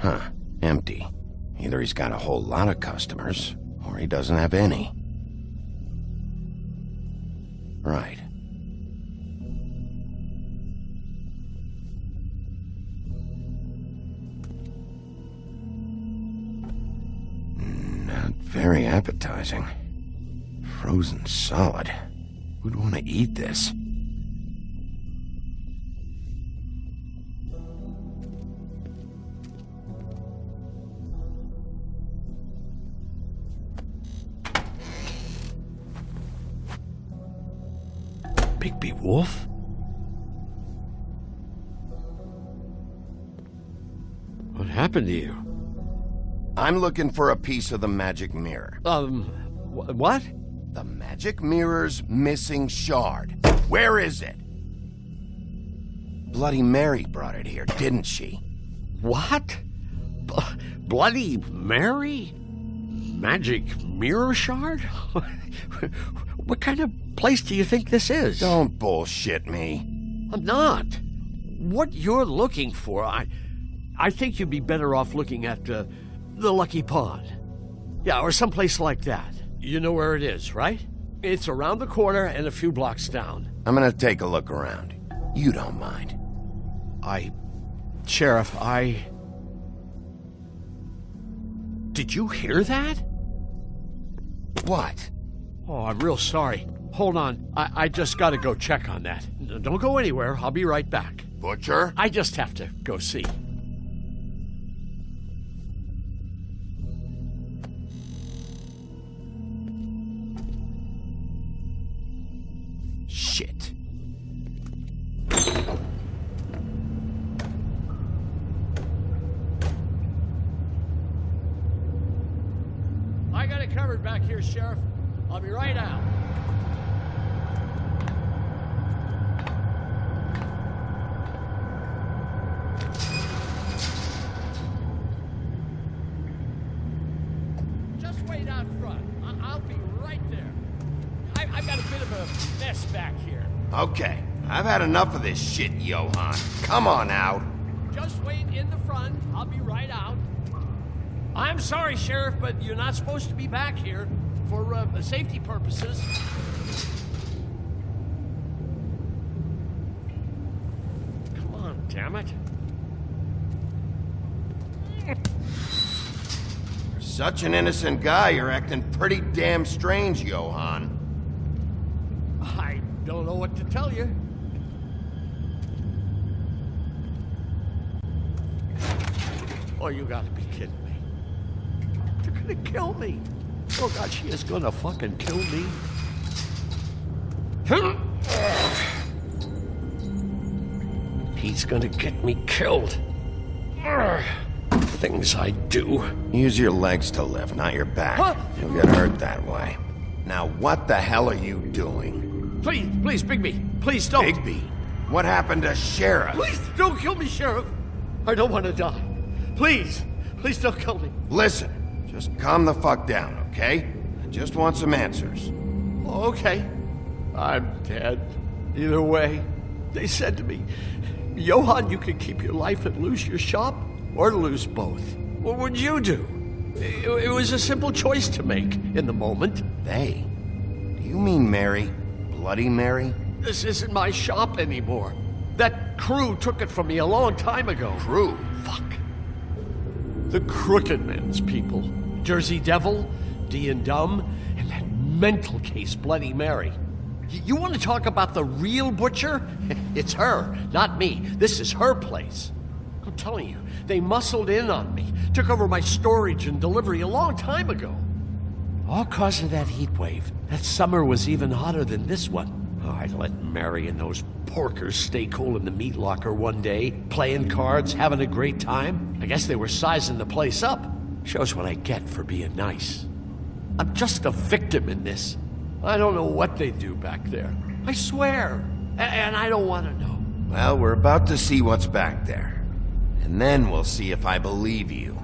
Huh. Empty. Either he's got a whole lot of customers, or he doesn't have any. Right. Not very appetizing. Frozen solid. Who'd want to eat this? Bigby Wolf? What happened to you? I'm looking for a piece of the magic mirror. What? The magic mirror's missing shard. Where is it? Bloody Mary brought it here, didn't she? What? Bloody Mary? Magic mirror shard? What kind of place do you think this is? Don't bullshit me. I'm not. What you're looking for, I think you'd be better off looking at the Lucky Pond. Yeah, or someplace like that. You know where it is, right? It's around the corner and a few blocks down. I'm gonna take a look around. You don't mind. Sheriff, Did you hear that? What? Oh, I'm real sorry. Hold on. I just gotta go check on that. Don't go anywhere. I'll be right back. Butcher? I just have to go see. Shit. I got it covered back here, Sheriff. I'll be right out. Just wait out front. I'll be right there. I've got a bit of a mess back here. Okay, I've had enough of this shit, Johann. Come on out. Just wait in the front. I'll be right out. I'm sorry, Sheriff, but you're not supposed to be back here for safety purposes. Come on, damn it. For such an innocent guy, you're acting pretty damn strange, Johann. I don't know what to tell you. Oh, you gotta be kidding me. They're gonna kill me. Oh, God, she is gonna fucking kill me. He's gonna get me killed. Things I do. Use your legs to lift, not your back. Huh? You'll get hurt that way. Now, what the hell are you doing? Please, Bigby. Please don't. Bigby, what happened to Sheriff? Please don't kill me, Sheriff. I don't want to die. Please don't kill me. Listen, just calm the fuck down, okay? I just want some answers. Okay. I'm dead. Either way, they said to me, Johann, you can keep your life and lose your shop, or lose both. What would you do? It was a simple choice to make in the moment. They? Do you mean Mary? Bloody Mary? This isn't my shop anymore. That crew took it from me a long time ago. Crew? Fuck. The Crooked Men's people. Jersey Devil, D and Dumb, and that mental case, Bloody Mary. You want to talk about the real butcher? It's her, not me. This is her place. I'm telling you, they muscled in on me, took over my storage and delivery a long time ago. All cause of that heat wave. That summer was even hotter than this one. Oh, I let Mary and those porkers stay cool in the meat locker one day, playing cards, having a great time. I guess they were sizing the place up. Shows what I get for being nice. I'm just a victim in this. I don't know what they do back there. I swear. And I don't want to know. Well, we're about to see what's back there. And then we'll see if I believe you.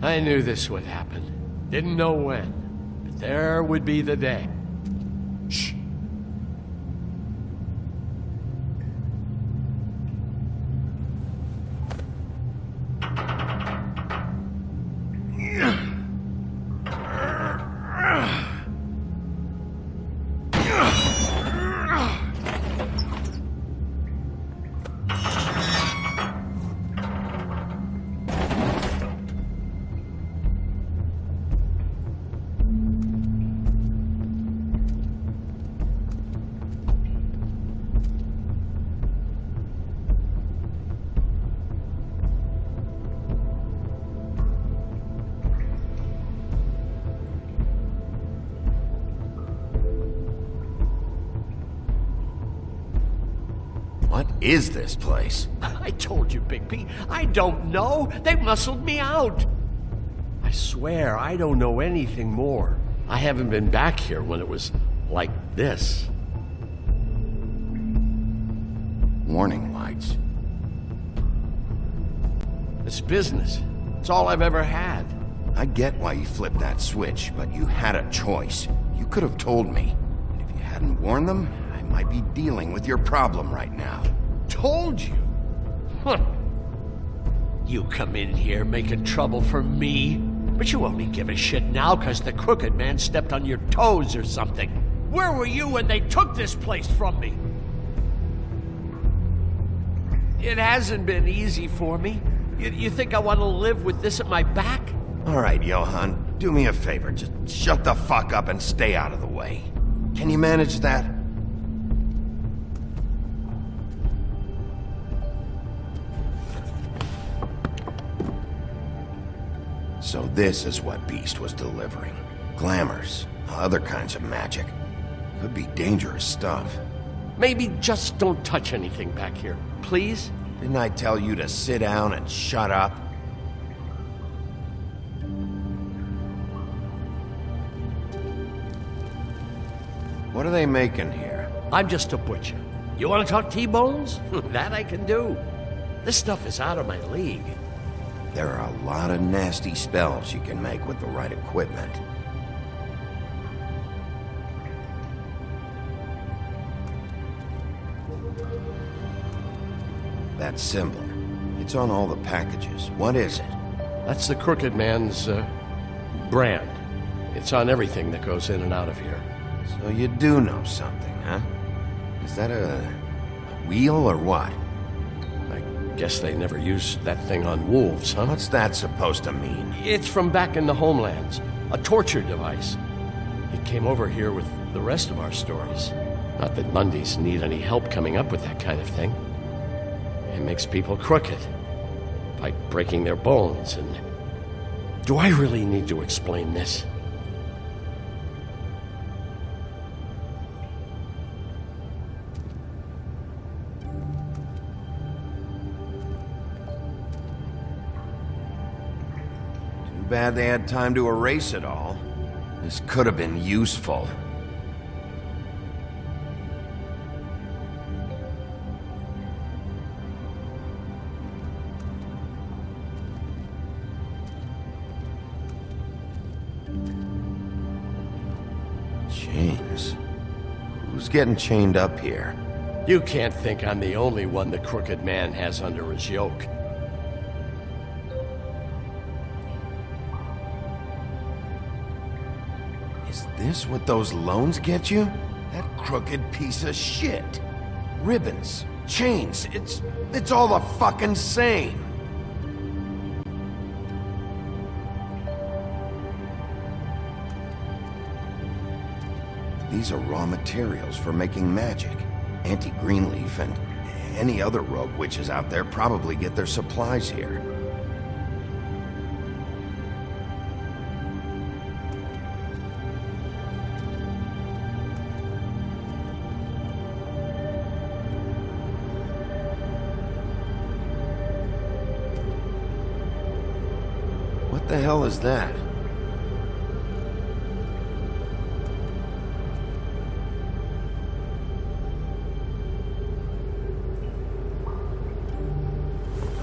I knew this would happen. Didn't know when. But there would be the day. Shh. What is this place? I told you, Bigby. I don't know. They muscled me out. I swear, I don't know anything more. I haven't been back here when it was like this. Warning lights. It's business. It's all I've ever had. I get why you flipped that switch, but you had a choice. You could have told me. If you hadn't warned them, I might be dealing with your problem right now. Told you? Huh. You come in here making trouble for me, but you only give a shit now because the crooked man stepped on your toes or something. Where were you when they took this place from me? It hasn't been easy for me. You think I want to live with this at my back? All right, Johan, do me a favor. Just shut the fuck up and stay out of the way. Can you manage that? So this is what Beast was delivering. Glamours, other kinds of magic. Could be dangerous stuff. Maybe just don't touch anything back here, please? Didn't I tell you to sit down and shut up? What are they making here? I'm just a butcher. You want to talk T-bones? That I can do. This stuff is out of my league. There are a lot of nasty spells you can make with the right equipment. That symbol. It's on all the packages. What is it? That's the Crooked Man's, brand. It's on everything that goes in and out of here. So you do know something, huh? Is that a wheel or what? I guess they never used that thing on wolves, huh? What's that supposed to mean? It's from back in the homelands. A torture device. It came over here with the rest of our stories. Not that Mundies need any help coming up with that kind of thing. It makes people crooked. By breaking their bones and... Do I really need to explain this? Too bad they had time to erase it all. This could have been useful. Chains. Who's getting chained up here? You can't think I'm the only one the Crooked Man has under his yoke. Is this what those loans get you? That crooked piece of shit. Ribbons, chains, it's all the fucking same. These are raw materials for making magic. Auntie Greenleaf and any other rogue witches out there probably get their supplies here. What the hell is that?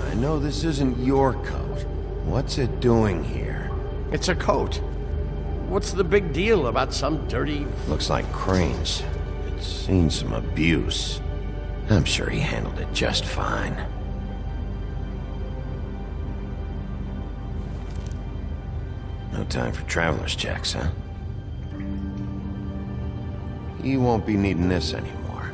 I know this isn't your coat. What's it doing here? It's a coat. What's the big deal about some dirty... Looks like Crane's. It's seen some abuse. I'm sure he handled it just fine. No time for traveler's checks, huh? He won't be needing this anymore.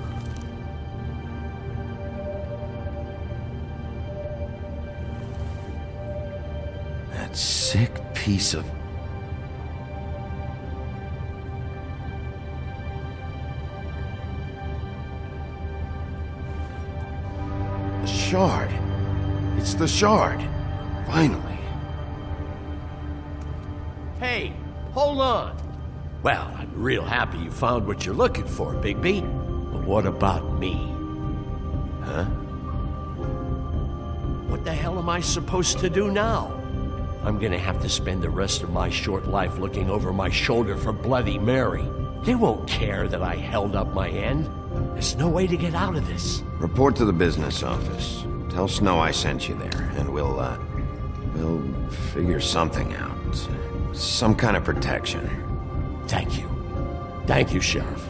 That sick piece of... The shard. It's the shard. Finally. Hey, hold on. Well, I'm real happy you found what you're looking for, Bigby. But what about me? Huh? What the hell am I supposed to do now? I'm gonna have to spend the rest of my short life looking over my shoulder for Bloody Mary. They won't care that I held up my end. There's no way to get out of this. Report to the business office. Tell Snow I sent you there, and we'll figure something out. Some kind of protection. Thank you. Thank you, Sheriff.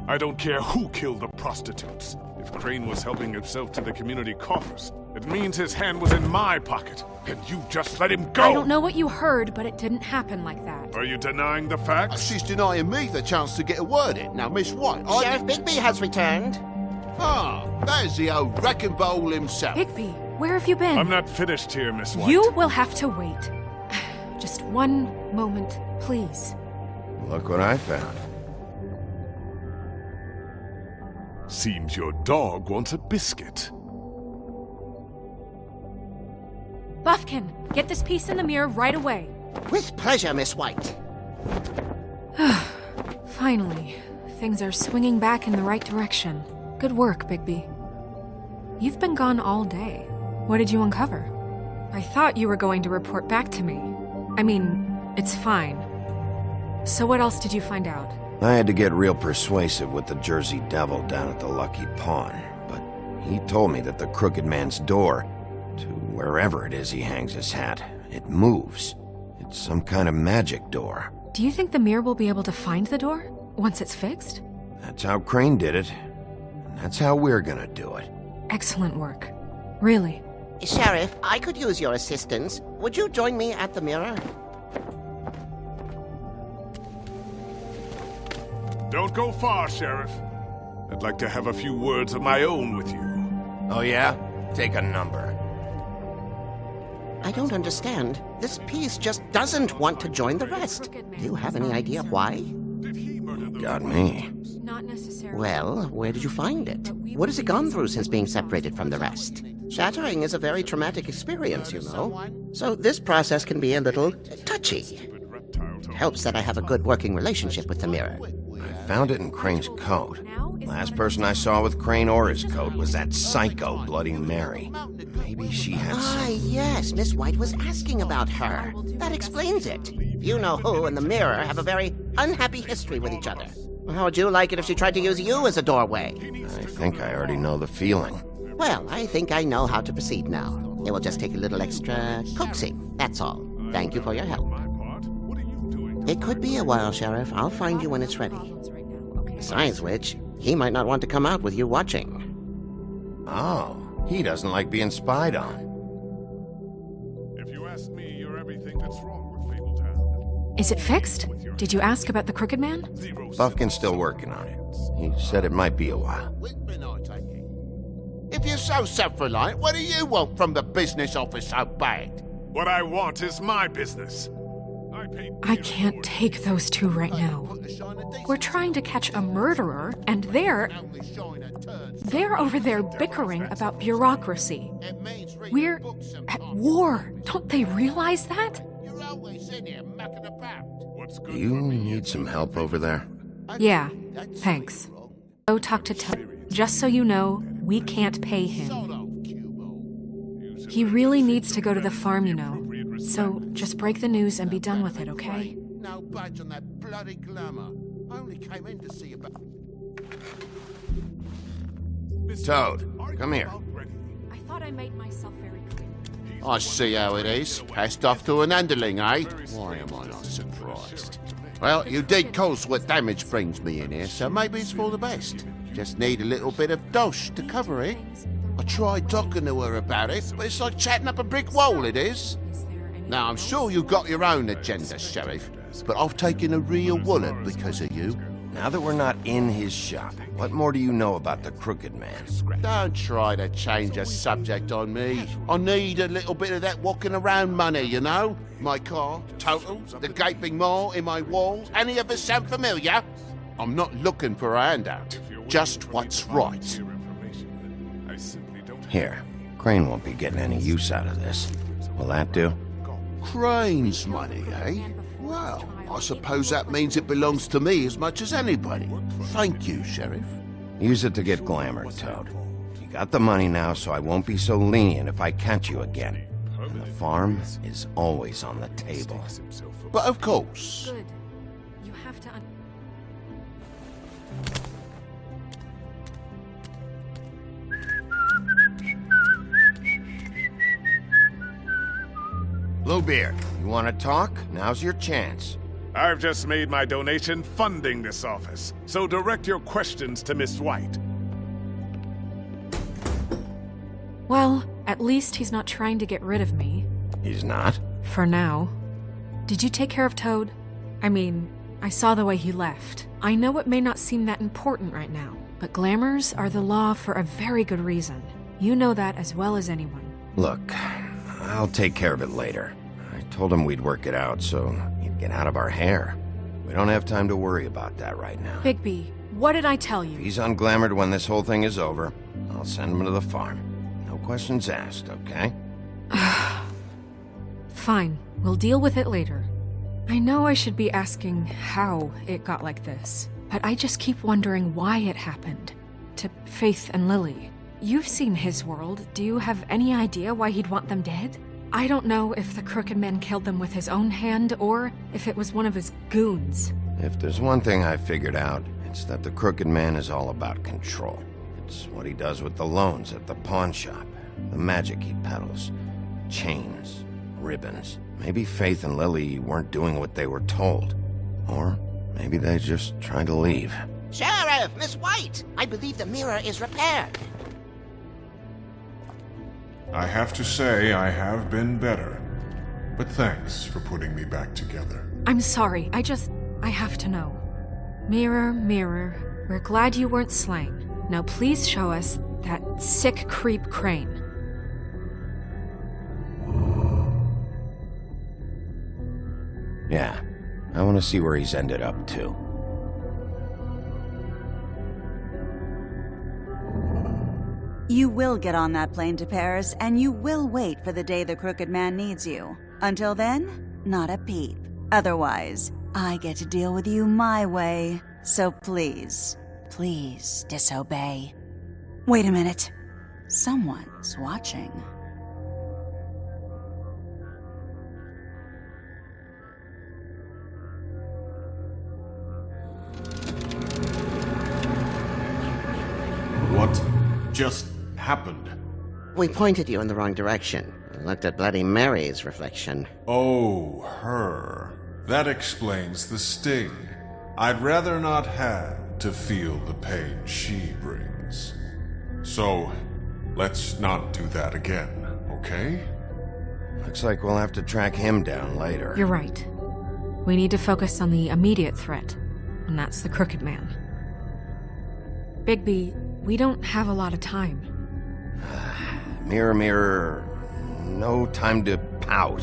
I don't care who killed the prostitutes. If Crane was helping himself to the community coffers, it means his hand was in my pocket, and you just let him go! I don't know what you heard, but it didn't happen like that. Are you denying the facts? She's denying me the chance to get a word in. Now, Miss White, Sheriff Bigby has returned. Ah, there's the old wrecking bowl himself. Bigby, where have you been? I'm not finished here, Miss White. You will have to wait. Just one moment, please. Look what I found. Seems your dog wants a biscuit. Buffkin, get this piece in the mirror right away. With pleasure, Miss White. Finally, things are swinging back in the right direction. Good work, Bigby. You've been gone all day. What did you uncover? I thought you were going to report back to me. I mean, it's fine. So what else did you find out? I had to get real persuasive with the Jersey Devil down at the Lucky Pawn, but he told me that the Crooked Man's door, to wherever it is he hangs his hat, it moves. It's some kind of magic door. Do you think the mirror will be able to find the door once it's fixed? That's how Crane did it. And that's how we're gonna do it. Excellent work. Really. Sheriff, I could use your assistance. Would you join me at the mirror? Don't go far, Sheriff. I'd like to have a few words of my own with you. Oh yeah? Take a number. I don't understand. This piece just doesn't want to join the rest. Do you have any idea why? Got me. Not necessarily. Well, where did you find it? What has it gone through since being separated from the rest? Shattering is a very traumatic experience, you know. So this process can be a little touchy. It helps that I have a good working relationship with the mirror. I found it in Crane's coat. Last person I saw with Crane or his coat was that psycho Bloody Mary. Maybe she had Ah, yes, Miss White was asking about her. That explains it. You know who and the mirror have a very unhappy history with each other. How would you like it if she tried to use you as a doorway? I think I already know the feeling. Well, I think I know how to proceed now. It will just take a little extra coaxing, that's all. Thank you for your help. It could be a while, Sheriff. I'll find you when it's ready. Besides which, he might not want to come out with you watching. Oh, he doesn't like being spied on. If you ask me, you're everything that's wrong with Fabletown. Is it fixed? Did you ask about the Crooked Man? Buffkin's still working on it. He said it might be a while. Whitman, I take it. If you're so self-reliant, what do you want from the business office so bad? What I want is my business. I can't take those two right now. We're trying to catch a murderer, and they're over there bickering about bureaucracy. We're at war. Don't they realize that? Do you need some help over there? Yeah, thanks. Go talk to Telltale. Just so you know, we can't pay him. He really needs to go to the farm, you know. So just break the news and be done with it, okay? No budge on that bloody glamour. I only came in to see about... Toad, come here. I thought I made myself very clear. I see how it is. Passed off to an underling, eh? Why am I not surprised? Well, you did cause what damage brings me in here, so maybe it's for the best. Just need a little bit of dosh to cover it. I tried talking to her about it, but it's like chatting up a brick wall, it is. Now, I'm sure you've got your own agenda, Sheriff, but I've taken a real wallet because of you. Now that we're not in his shop, what more do you know about the Crooked Man? Don't try to change a subject on me. I need a little bit of that walking around money, you know? My car, total, the gaping maw in my walls. Any of us sound familiar? I'm not looking for a handout. Just what's right. Here, Crane won't be getting any use out of this. Will that do? Crane's money, eh? Well, I suppose that means it belongs to me as much as anybody. Thank you, Sheriff. Use it to get glamored, Toad. You got the money now, so I won't be so lenient if I catch you again. And the farm is always on the table. But of course. Good. You have to Bluebeard, you want to talk? Now's your chance. I've just made my donation funding this office, so direct your questions to Miss White. Well, at least he's not trying to get rid of me. He's not? For now. Did you take care of Toad? I mean, I saw the way he left. I know it may not seem that important right now, but glamours are the law for a very good reason. You know that as well as anyone. Look, I'll take care of it later. I told him we'd work it out, so he'd get out of our hair. We don't have time to worry about that right now. Bigby, what did I tell If you? he's unglamored when this whole thing is over, I'll send him to the farm. No questions asked, okay? Fine, we'll deal with it later. I know I should be asking how it got like this, but I just keep wondering why it happened. To Faith and Lily. You've seen his world. Do you have any idea why he'd want them dead? I don't know if the Crooked Man killed them with his own hand or if it was one of his goons. If there's one thing I figured out, it's that the Crooked Man is all about control. It's what he does with the loans at the pawn shop, the magic he peddles, chains, ribbons. Maybe Faith and Lily weren't doing what they were told. Or maybe they just tried to leave. Sheriff, Miss White! I believe the mirror is repaired. I have to say I have been better. But thanks for putting me back together. I'm sorry, I have to know. Mirror, mirror, we're glad you weren't slain. Now please show us that sick creep Crane. Yeah, I want to see where he's ended up, too. You will get on that plane to Paris, and you will wait for the day the Crooked Man needs you. Until then, not a peep. Otherwise, I get to deal with you my way. So please, please disobey. Wait a minute. Someone's watching. What just happened? We pointed you in the wrong direction. Looked at Bloody Mary's reflection. Oh, her. That explains the sting. I'd rather not have to feel the pain she brings. So, let's not do that again, okay? Looks like we'll have to track him down later. You're right. We need to focus on the immediate threat, and that's the Crooked Man. Bigby, we don't have a lot of time. Mirror, mirror, no time to pout.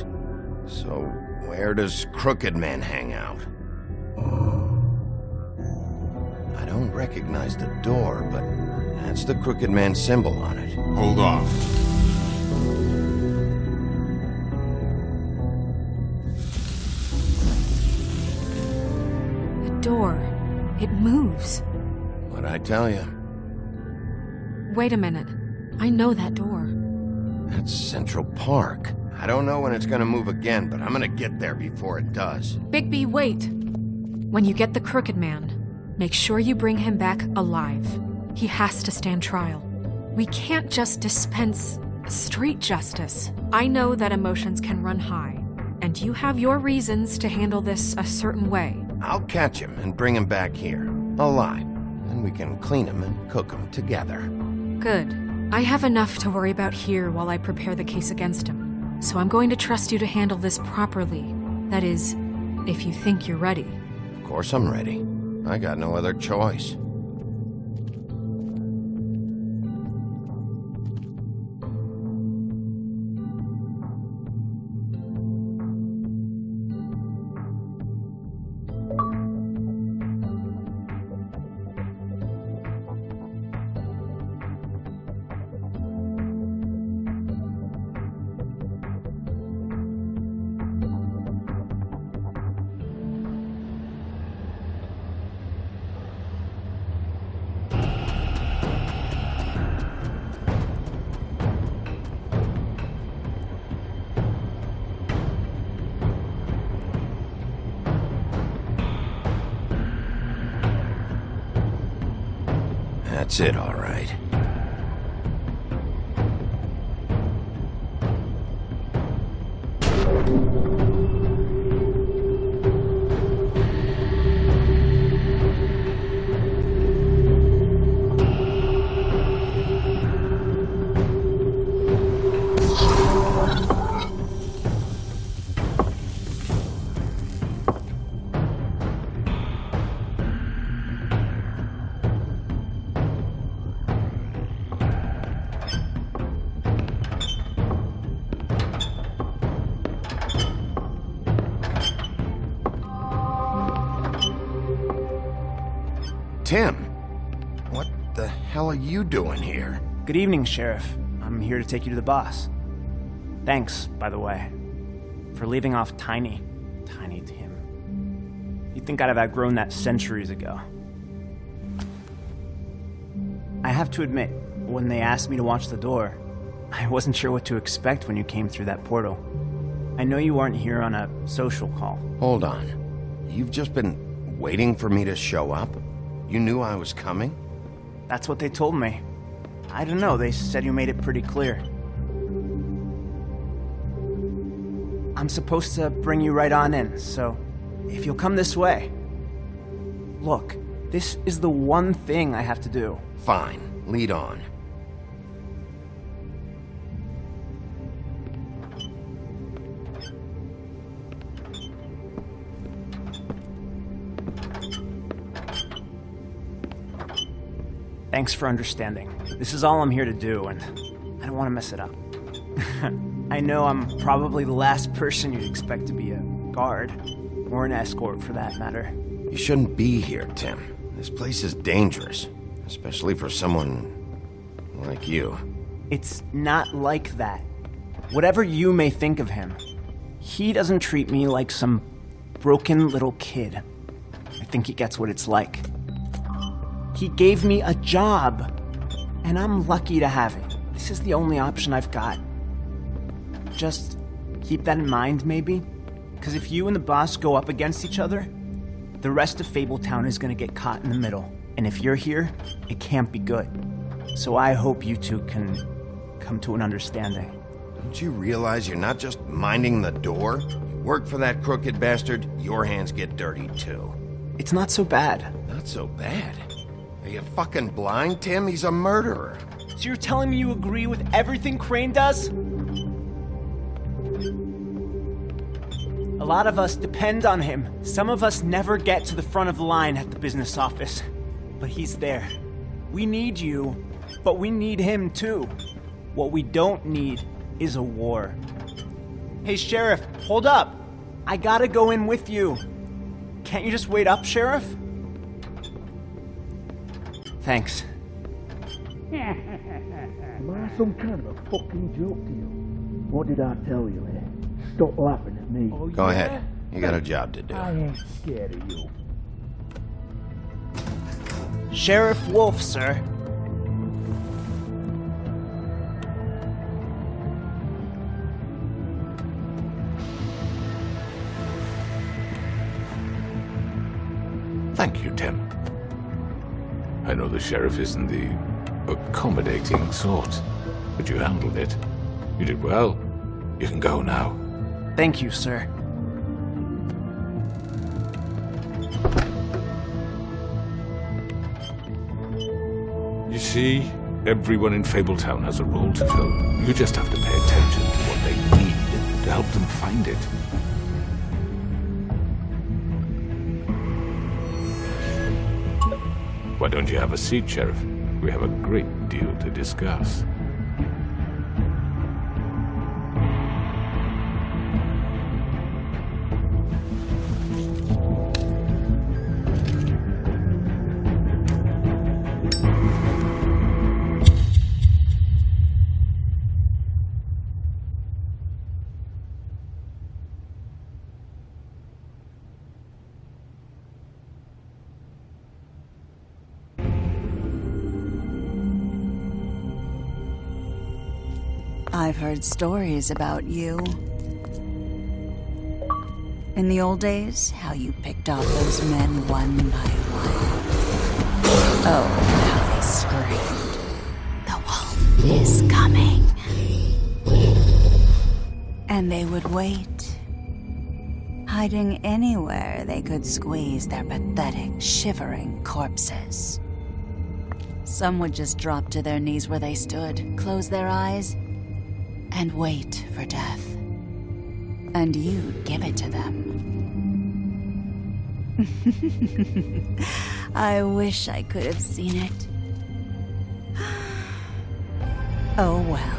So, where does Crooked Man hang out? I don't recognize the door, but that's the Crooked Man symbol on it. Hold on. The door. It moves. What'd I tell you? Wait a minute. I know that door. That's Central Park. I don't know when it's gonna move again, but I'm gonna get there before it does. Bigby, wait! When you get the Crooked Man, make sure you bring him back alive. He has to stand trial. We can't just dispense Street justice. I know that emotions can run high, and you have your reasons to handle this a certain way. I'll catch him and bring him back here, alive. Then we can clean him and cook him together. Good. I have enough to worry about here while I prepare the case against him. So I'm going to trust you to handle this properly. That is, if you think you're ready. Of course I'm ready. I got no other choice. That's it, all right. Tim, what the hell are you doing here? Good evening, Sheriff. I'm here to take you to the boss. Thanks, by the way, for leaving off Tiny. Tiny Tim. You'd think I'd have outgrown that centuries ago. I have to admit, when they asked me to watch the door, I wasn't sure what to expect when you came through that portal. I know you aren't here on a social call. Hold on. You've just been waiting for me to show up? You knew I was coming? That's what they told me. I don't know, they said you made it pretty clear. I'm supposed to bring you right on in, so if you'll come this way. Look, this is the one thing I have to do. Fine, lead on. Thanks for understanding. This is all I'm here to do, and I don't want to mess it up. I know I'm probably the last person you'd expect to be a guard, or an escort for that matter. You shouldn't be here, Tim. This place is dangerous, especially for someone like you. It's not like that. Whatever you may think of him, he doesn't treat me like some broken little kid. I think he gets what it's like. He gave me a job, and I'm lucky to have it. This is the only option I've got. Just keep that in mind, maybe? Because if you and the boss go up against each other, the rest of Fabletown is going to get caught in the middle. And if you're here, it can't be good. So I hope you two can come to an understanding. Don't you realize you're not just minding the door? You work for that crooked bastard, your hands get dirty too. It's not so bad. Not so bad? Are you fucking blind, Tim? He's a murderer. So you're telling me you agree with everything Crane does? A lot of us depend on him. Some of us never get to the front of the line at the business office. But he's there. We need you, but we need him too. What we don't need is a war. Hey, Sheriff, hold up. I gotta go in with you. Can't you just wait up, Sheriff? Thanks. Am I some kind of a fucking joke to you? What did I tell you, eh? Stop laughing at me. Go ahead. You got a job to do. I ain't scared of you. Sheriff Wolf, sir. Thank you, Tim. I know the sheriff isn't the accommodating sort, but you handled it. You did well. You can go now. Thank you, sir. You see, everyone in Fabletown has a role to fill. You just have to pay attention to what they need to help them find it. Why don't you have a seat, Sheriff? We have a great deal to discuss. I've heard stories about you. In the old days, how you picked off those men one by one. Oh, how they screamed. The wolf is coming. And they would wait, hiding anywhere they could squeeze their pathetic, shivering corpses. Some would just drop to their knees where they stood, close their eyes, and wait for death. And you'd give it to them. I wish I could have seen it. Oh well.